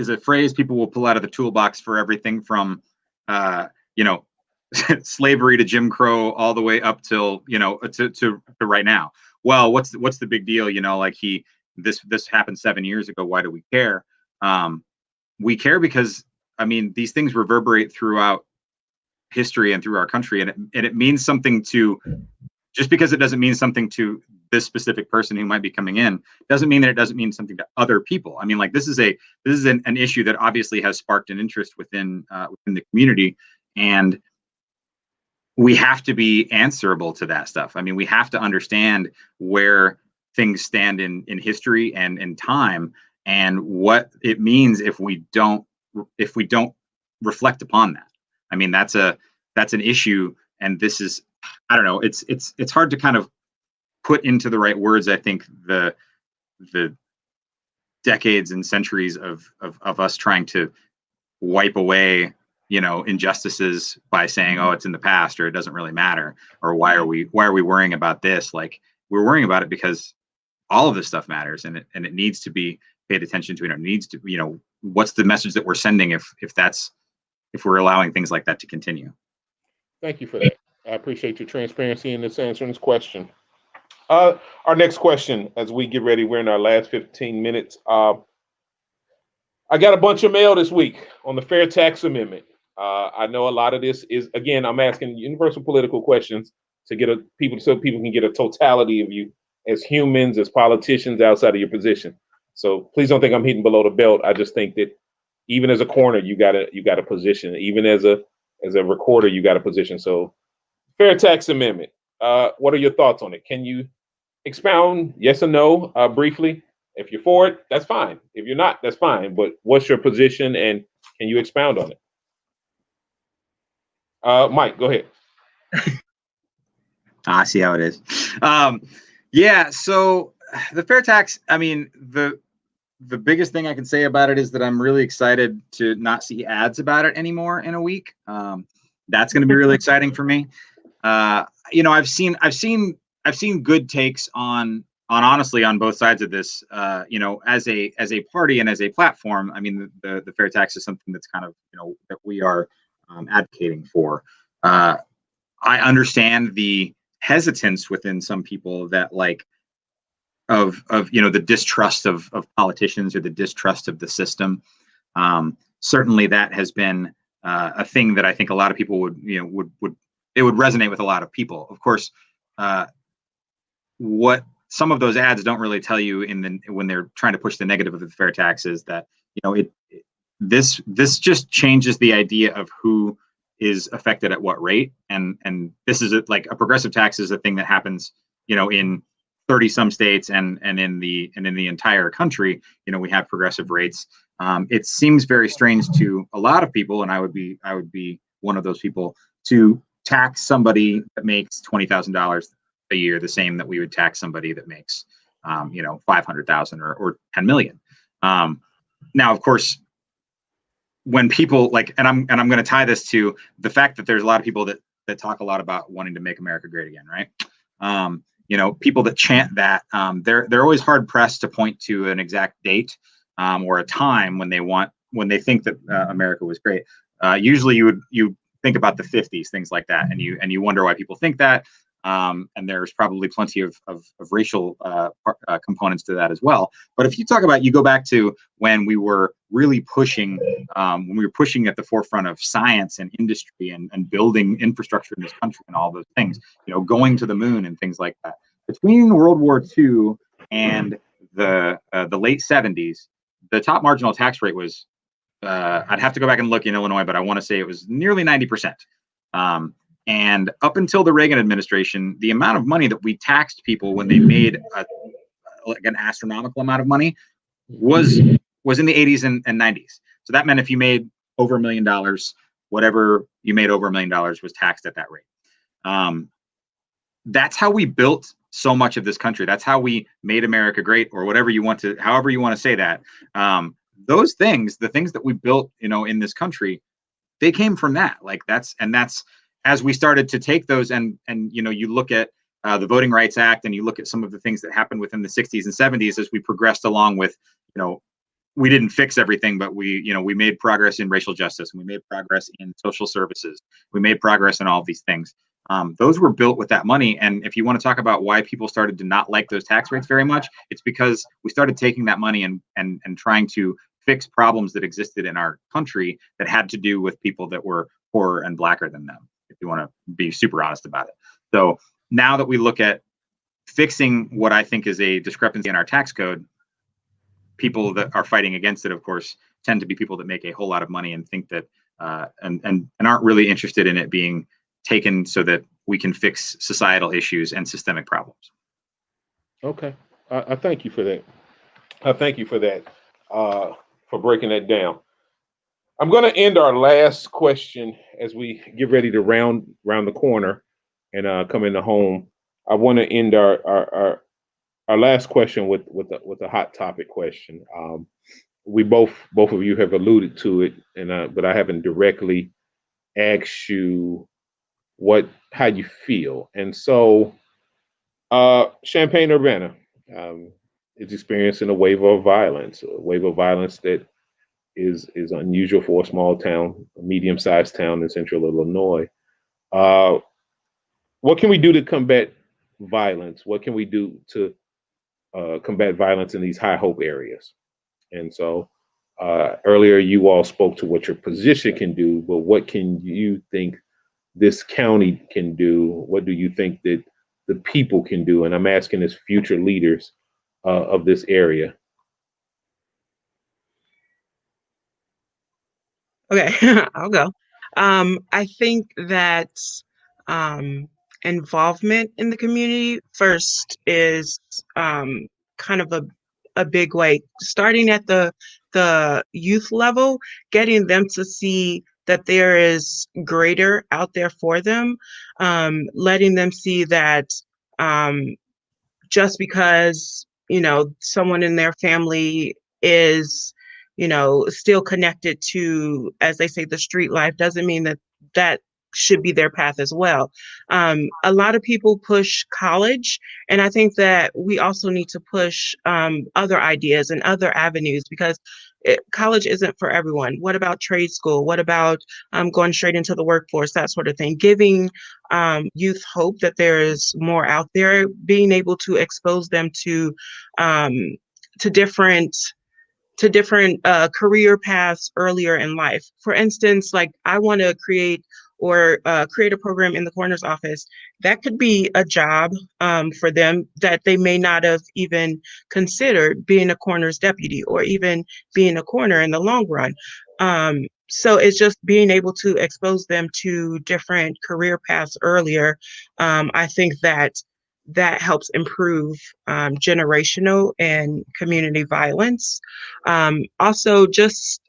a phrase people will pull out of the toolbox for everything from, slavery to Jim Crow all the way up till, to right now. Well, what's the big deal? This happened 7 years ago. Why do we care? We care because, these things reverberate throughout history and through our country, and it means something to, just because it doesn't mean something to this specific person who might be coming in, doesn't mean that it doesn't mean something to other people. This is an issue that obviously has sparked an interest within the community, and we have to be answerable to that stuff. We have to understand where things stand in history and in time, and what it means if we don't reflect upon that. That's an issue, and this is, I don't know, it's hard to kind of put into the right words, I think, the decades and centuries of us trying to wipe away, injustices by saying, oh, it's in the past, or it doesn't really matter, or why are we worrying about this? Like, we're worrying about it because all of this stuff matters, and it needs to be paid attention to. It needs to, what's the message that we're sending if we're allowing things like that to continue? Thank you for that. I appreciate your transparency in this answering this question. Our next question, as we get ready, we're in our last 15 minutes. I got a bunch of mail this week on the Fair Tax Amendment. I know a lot of this is, again, I'm asking universal political questions to get so people can get a totality of you as humans, as politicians outside of your position. So please don't think I'm hitting below the belt. I just think that even as a coroner, you got a position. Even as a recorder, you got a position. So Fair Tax Amendment. What are your thoughts on it? Can you expound, yes or no, briefly? If you're for it, that's fine. If you're not, that's fine. But what's your position, and can you expound on it? Mike, go ahead. I see how it is. Yeah. So the fair tax. I mean, the biggest thing I can say about it is that I'm really excited to not see ads about it anymore in a week. That's going to be really exciting for me. I've seen good takes on honestly on both sides of this. As a party and as a platform, I mean, the fair tax is something that's kind of that we are advocating for. I understand the hesitance within some people that of the distrust of politicians or the distrust of the system. Certainly, that has been a thing that I think a lot of people would resonate with a lot of people. Of course, what some of those ads don't really tell you when they're trying to push the negative of the fair tax is that this just changes the idea of who is affected at what rate, and this is like a progressive tax is a thing that happens in 30 some states and in the entire country. We have progressive rates. It seems very strange to a lot of people, and I would be one of those people, to tax somebody that makes $20,000 a year the same that we would tax somebody that makes 500,000 or 10 million. Now, of course, when people and I'm going to tie this to the fact that there's a lot of people that talk a lot about wanting to make America great again, right? People that chant that, they're always hard pressed to point to an exact date or a time when they think that America was great. Usually you think about the 50s, things like that, and you wonder why people think that. And there's probably plenty of racial components to that as well. But if you go back to when we were really pushing at the forefront of science and industry and building infrastructure in this country and all those things, going to the moon and things like that. Between World War II and the late 70s, the top marginal tax rate was, I'd have to go back and look in Illinois, but I want to say it was nearly 90%. And up until the Reagan administration, the amount of money that we taxed people when they made an astronomical amount of money was in the 80s and 90s. So that meant if you made over $1 million, whatever you made over $1 million was taxed at that rate. That's how we built so much of this country. That's how we made America great, or however you want to say that. Those things, the things that we built, in this country, they came from that. That's as we started to take those and you look at the Voting Rights Act, and you look at some of the things that happened within the 60s and 70s as we progressed along with, we didn't fix everything, but we made progress in racial justice, and we made progress in social services. We made progress in all of these things. Those were built with that money. And if you want to talk about why people started to not like those tax rates very much, it's because we started taking that money and trying to fix problems that existed in our country that had to do with people that were poorer and blacker than them, if you want to be super honest about it. So now that we look at fixing what I think is a discrepancy in our tax code, people that are fighting against it, of course, tend to be people that make a whole lot of money and think that and aren't really interested in it being taken so that we can fix societal issues and systemic problems. Okay. I thank you for that. I thank you for that, for breaking that down. I'm going to end our last question as we get ready to round the corner and come into home. I want to end our our last question with a hot topic question. We both of you have alluded to it, and but I haven't directly asked you how you feel. And so, Champaign-Urbana is experiencing a wave of violence that is unusual for a small town, a medium-sized town in central Illinois. Uh, what can we do to combat violence? What can we do to combat violence in these high hope areas? And so earlier you all spoke to what your position can do, but what can you think this county can do? What do you think that the people can do? And I'm asking as future leaders of this area. Okay, I'll go. I think that um, involvement in the community first is kind of a big way, starting at the youth level, getting them to see that there is greater out there for them, letting them see that um, just because, someone in their family is, still connected to, as they say, the street life, doesn't mean that that should be their path as well. A lot of people push college, and I think that we also need to push other ideas and other avenues, because college isn't for everyone. What about trade school? What about going straight into the workforce, that sort of thing? Giving youth hope that there is more out there, being able to expose them um, to different career paths earlier in life. For instance, like I want to create a program in the coroner's office that could be a job for them that they may not have even considered, being a coroner's deputy or even being a coroner in the long run. So it's just being able to expose them to different career paths earlier. I think that helps improve generational and community violence. Also, just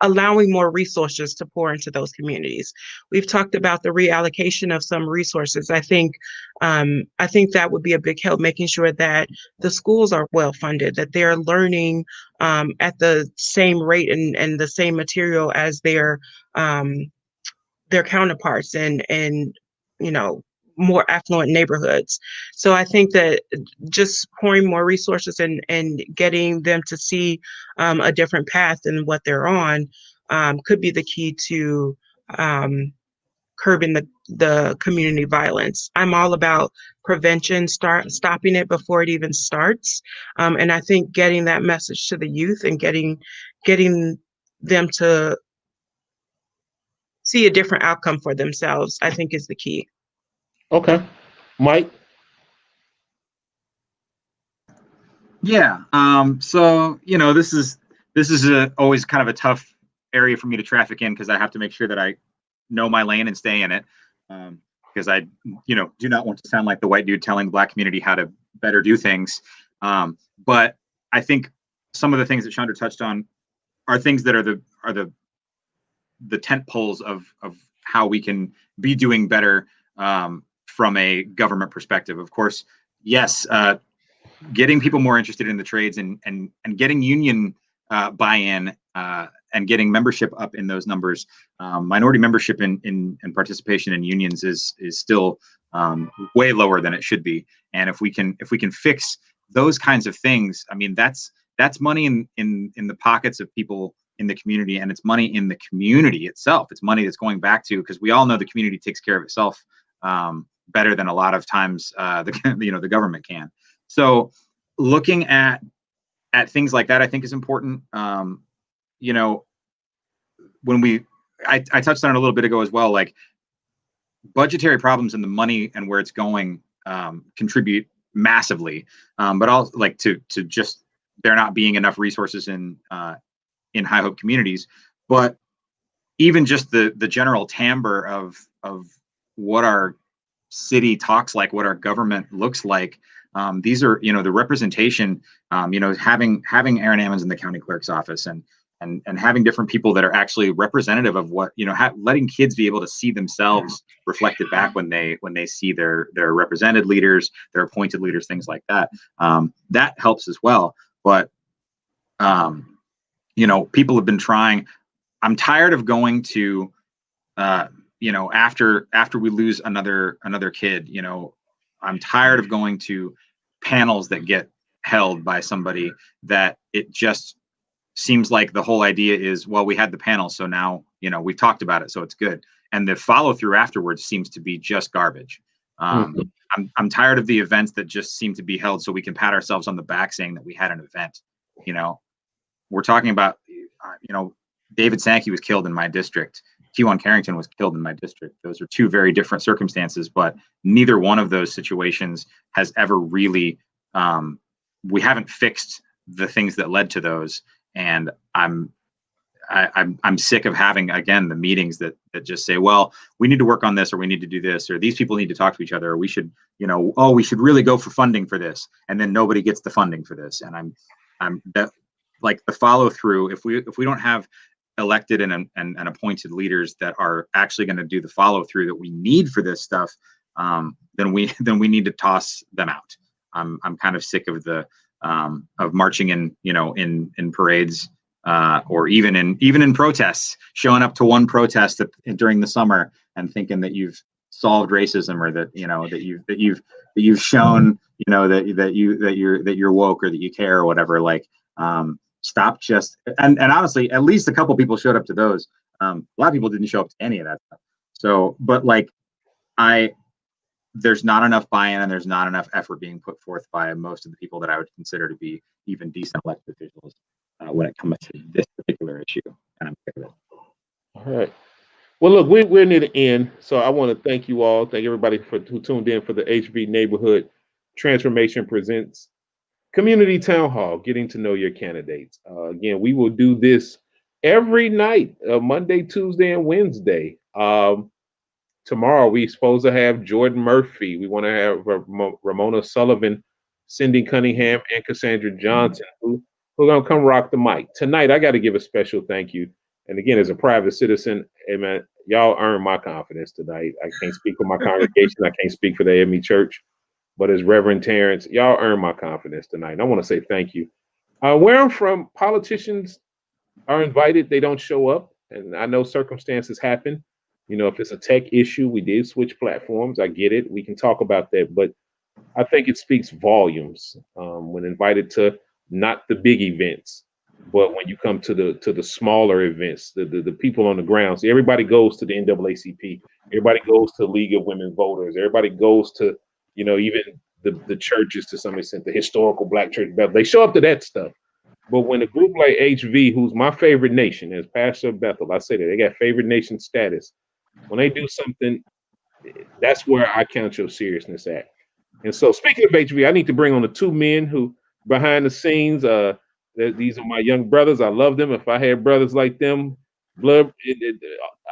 allowing more resources to pour into those communities. We've talked about the reallocation of some resources. I think that would be a big help, making sure that the schools are well funded, that they're learning at the same rate and the same material as their counterparts and you know more affluent neighborhoods. So I think that just pouring more resources and getting them to see a different path than what they're on could be the key to curbing the community violence. I'm all about prevention, stopping it before it even starts, and I think getting that message to the youth and getting them to see a different outcome for themselves, I think is the key. Okay, Mike. Yeah. So this is always kind of a tough area for me to traffic in, because I have to make sure that I know my lane and stay in it. Because I do not want to sound like the white dude telling the Black community how to better do things. But I think some of the things that Chandra touched on are things that are the tent poles of how we can be doing better from a government perspective. Of course, yes, getting people more interested in the trades and getting union buy-in and getting membership up in those numbers. Minority membership in participation in unions is still way lower than it should be. And if we can fix those kinds of things, I mean, that's money in the pockets of people in the community, and it's money in the community itself. It's money that's going back to, because we all know the community takes care of itself better than a lot of times the government can. So looking at things like that, I think, is important. When I touched on it a little bit ago as well, like budgetary problems and the money and where it's going contribute massively, but also like to just there not being enough resources in high hope communities. But even just the general timbre of what our city talks like, what our government looks like. These are, the representation, having Aaron Ammons in the county clerk's office, and and having different people that are actually representative of what, letting kids be able to see themselves reflected back when they see their represented leaders, their appointed leaders, things like that. That helps as well. But people have been trying. I'm tired of going to after we lose another kid, I'm tired of going to panels that get held by somebody that it just seems like the whole idea is, well, we had the panel, so now, we've talked about it, so it's good. And the follow through afterwards seems to be just garbage. I'm tired of the events that just seem to be held so we can pat ourselves on the back saying that we had an event. We're talking about, David Sankey was killed in my district. T1 Carrington was killed in my district. Those are two very different circumstances, but neither one of those situations has ever really, we haven't fixed the things that led to those. And I'm sick of having, again, the meetings that just say, well, we need to work on this, or we need to do this, or these people need to talk to each other, or we should, we should really go for funding for this. And then nobody gets the funding for this. And I'm that, like, the follow through, if we don't have elected and appointed leaders that are actually going to do the follow through that we need for this stuff, then we need to toss them out. I'm kind of sick of the of marching in parades, or even in protests, showing up to one protest during the summer and thinking that you've solved racism, or that you've shown that you're woke, or that you care, or whatever. Like, stop just and honestly, at least a couple people showed up to those. A lot of people didn't show up to any of that stuff. So, but like, there's not enough buy-in, and there's not enough effort being put forth by most of the people that I would consider to be even decent elected officials when it comes to this particular issue. And I'm sick of it. All right. Well, look, we're near the end, so I want to thank you all. Thank everybody who tuned in for the HB Neighborhood Transformation Presents Community Town Hall, getting to know your candidates. Again, we will do this every night, Monday, Tuesday, and Wednesday. Tomorrow, we're supposed to have Jordan Murphy. We want to have Ramona Sullivan, Cindy Cunningham, and Cassandra Johnson, who are going to come rock the mic. Tonight, I got to give a special thank you. And again, as a private citizen, hey man, y'all earn my confidence tonight. I can't speak for my congregation. I can't speak for the AME Church. But as Reverend Terrence, y'all earn my confidence tonight. And I want to say thank you. Where I'm from, politicians are invited. They don't show up. And I know circumstances happen. If it's a tech issue, we did switch platforms. I get it. We can talk about that. But I think it speaks volumes when invited to not the big events, but when you come to the smaller events, the people on the ground. See, everybody goes to the NAACP. Everybody goes to the League of Women Voters. Everybody goes to, even the churches to some extent, the historical Black church. They show up to that stuff. But when a group like HV, who's my favorite nation, as Pastor Bethel, I say that they got favorite nation status. When they do something, that's where I count your seriousness at. And so, speaking of HV, I need to bring on the two men who behind the scenes. These are my young brothers. I love them. If I had brothers like them,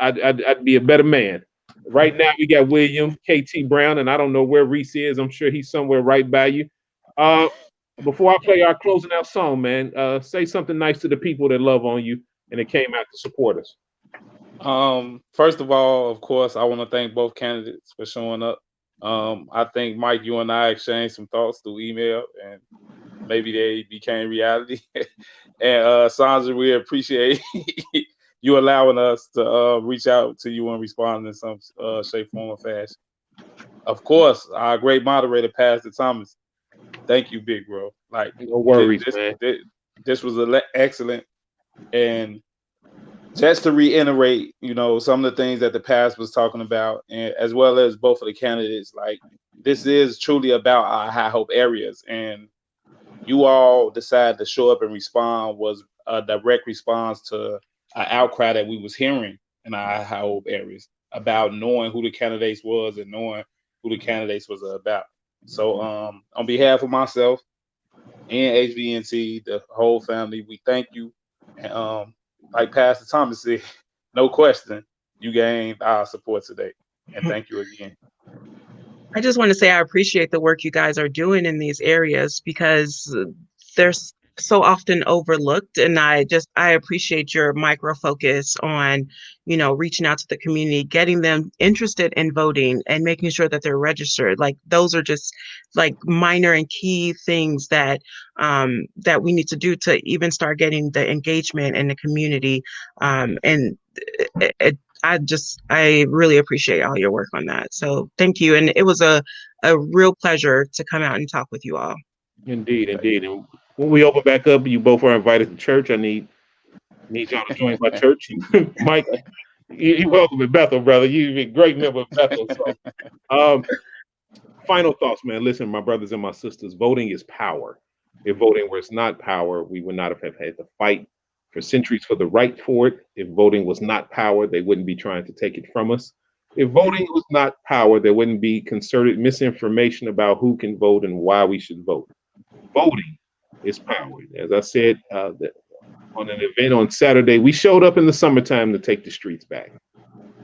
I'd be a better man. Right now, we got William KT Brown, and I don't know where Reese is. I'm sure he's somewhere right by you. Before I play our closing out song, man, say something nice to the people that love on you and that came out to support us. First of all, of course, I want to thank both candidates for showing up. I think, Mike, you and I exchanged some thoughts through email, and maybe they became reality. And Chandra, we appreciate you allowing us to reach out to you and respond in some shape, form, or fashion. Of course, our great moderator, Pastor Thomas. Thank you, big bro. Like, no worries, man. This was excellent. And just to reiterate, some of the things that the past was talking about, and as well as both of the candidates, like, this is truly about our high hope areas. And you all decided to show up and respond was a direct response to an outcry that we was hearing in our high hope areas about knowing who the candidates was and knowing who the candidates was about. So on behalf of myself and HVNT, the whole family, we thank you. And like Pastor Thomas said, no question, you gained our support today. And thank you again. I just want to say I appreciate the work you guys are doing in these areas, because there's so often overlooked. And I appreciate your micro focus on, reaching out to the community, getting them interested in voting and making sure that they're registered. Like those are just like minor and key things that that we need to do to even start getting the engagement in the community. And I really appreciate all your work on that. So thank you. And it was a real pleasure to come out and talk with you all. Indeed, indeed. And when we open back up, you both are invited to church. I need y'all to join my church. Mike, you welcome in Bethel, brother. You've been a great member of Bethel. So, final thoughts, man. Listen, my brothers and my sisters, voting is power. If voting was not power, we would not have had to fight for centuries for the right for it. If voting was not power, they wouldn't be trying to take it from us. If voting was not power, there wouldn't be concerted misinformation about who can vote and why we should vote. Voting is power. As I said on an event on Saturday, we showed up in the summertime to take the streets back.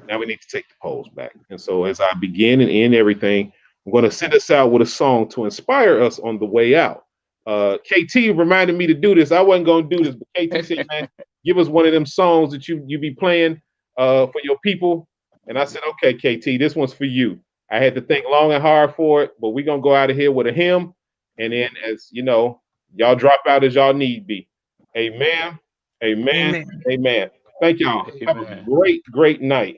Now we need to take the polls back. And so as I begin and end everything, I'm going to send us out with a song to inspire us on the way out. KT reminded me to do this. I wasn't going to do this, but KT said, man, give us one of them songs that you be playing for your people. And I said, okay, KT, this one's for you. I had to think long and hard for it, but we're going to go out of here with a hymn. And then, as you know, y'all drop out as y'all need be. Amen. Amen. Amen. Amen. Thank y'all. Amen. Have a great, great night.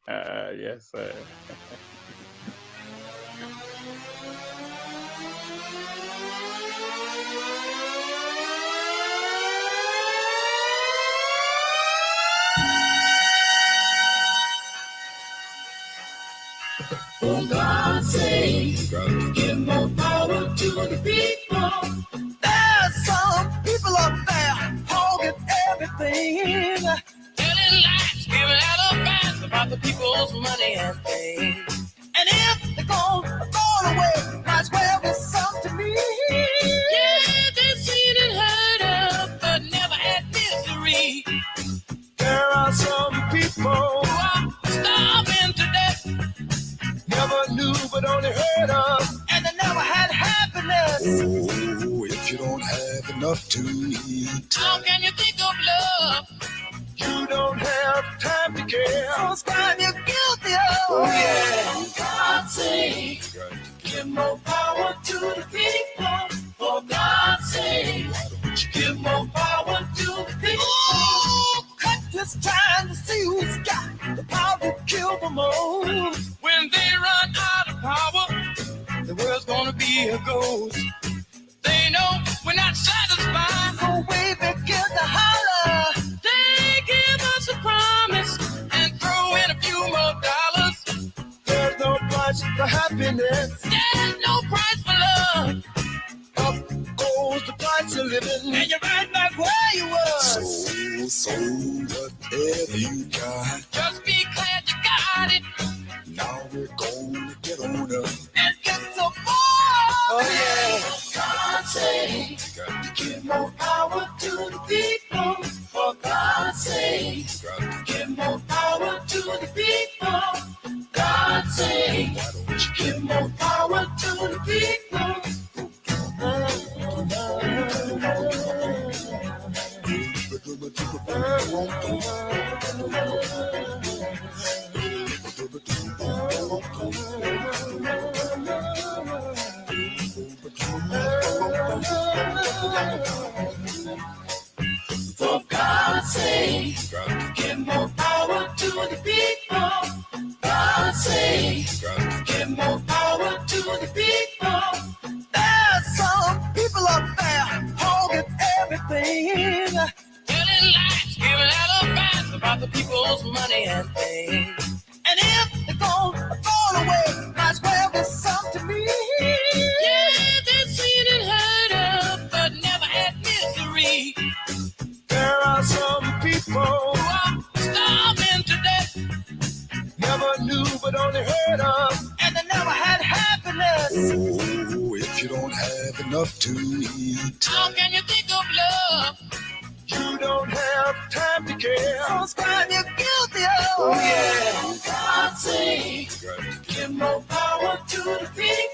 Yes, sir. For God's sake, give more power to the people. There's some people up there hogging everything, telling lies, giving out advice about the people's money and things. And if they're gonna go away, might as well be something to me. Yeah, they've seen and heard of, but never had misery. There are some people who are starving to death. Never knew, but only heard of, and they never had happiness. Oh, if you don't have enough to eat, how can you think of love? You don't have time to care. So it's time you're guilty of. Oh yeah. For God's sake, give more power to the people. For God's sake, give more power to the people. Ooh, cut this time to see who's got the power to kill the most. When they run out of power, the world's gonna be a ghost. They know we're not satisfied, so we begin to holler. They give us a promise and throw in a few more dollars. There's no price for happiness. There's no price for love. Up goes the price of living, and you're right back where you were. So whatever you got, just be glad you got it. Now we're gonna get on up and get some more. Oh yeah. God's sake, got to give more power to the people. For God's sake, got to give more power to the people. God's sake, why don't you give more power to the people? For God's sake, give more power to the people. God's sake, give more power to the people. There's some people up there hogging everything, telling lies, giving out advice about the people's money and things. And if they're gonna fall away, might as well be something to me. Yeah, they've seen and heard of, but never had misery. There are some people who are starving to death. Never knew, but only heard of, and they never had happiness. Oh, if you don't have enough to eat, how can you think of love? You don't have time to care. So it's crime you're guilty of. Oh yeah. Sing, give no power to the people.